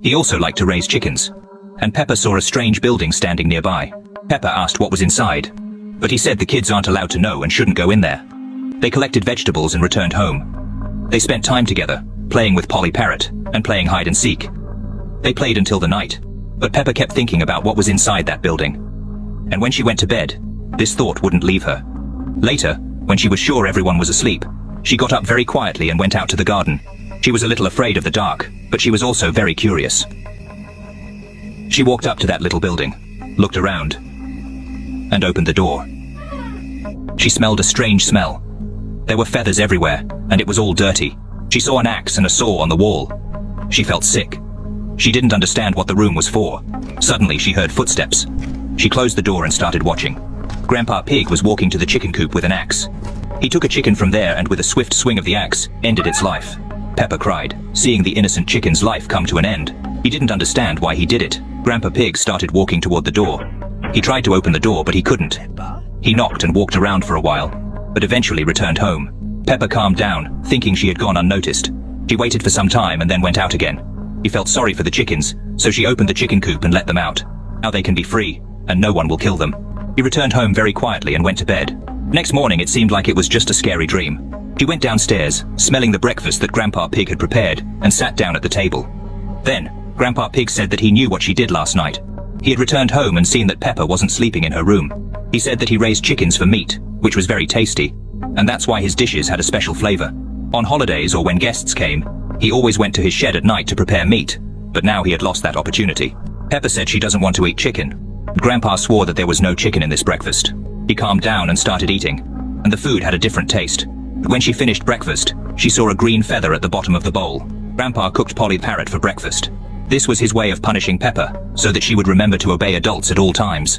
He also liked to raise chickens. And Peppa saw a strange building standing nearby. Peppa asked what was inside, but he said the kids aren't allowed to know and shouldn't go in there. They collected vegetables and returned home. They spent time together, playing with Polly Parrot and playing hide and seek. They played until the night, but Peppa kept thinking about what was inside that building. And when she went to bed, this thought wouldn't leave her. Later, when she was sure everyone was asleep, she got up very quietly and went out to the garden. She was a little afraid of the dark, but she was also very curious. She walked up to that little building, looked around, and opened the door. She smelled a strange smell. There were feathers everywhere, and it was all dirty. She saw an axe and a saw on the wall. She felt sick. She didn't understand what the room was for. Suddenly she heard footsteps. She closed the door and started watching. Grandpa Pig was walking to the chicken coop with an axe. He took a chicken from there and with a swift swing of the axe, ended its life. Peppa cried, seeing the innocent chicken's life come to an end. He didn't understand why he did it. Grandpa Pig started walking toward the door. He tried to open the door, but he couldn't. He knocked and walked around for a while, but eventually returned home. Peppa calmed down, thinking she had gone unnoticed. She waited for some time and then went out again. He felt sorry for the chickens, so she opened the chicken coop and let them out. Now they can be free, and no one will kill them. He returned home very quietly and went to bed. Next morning it seemed like it was just a scary dream. He went downstairs, smelling the breakfast that Grandpa Pig had prepared, and sat down at the table. Then, Grandpa Pig said that he knew what she did last night. He had returned home and seen that Peppa wasn't sleeping in her room. He said that he raised chickens for meat, which was very tasty, and that's why his dishes had a special flavor. On holidays or when guests came, he always went to his shed at night to prepare meat, but now he had lost that opportunity. Peppa said she doesn't want to eat chicken. Grandpa swore that there was no chicken in this breakfast. He calmed down and started eating, and the food had a different taste. But when she finished breakfast, she saw a green feather at the bottom of the bowl. Grandpa cooked Polly Parrot for breakfast. This was his way of punishing Peppa, so that she would remember to obey adults at all times.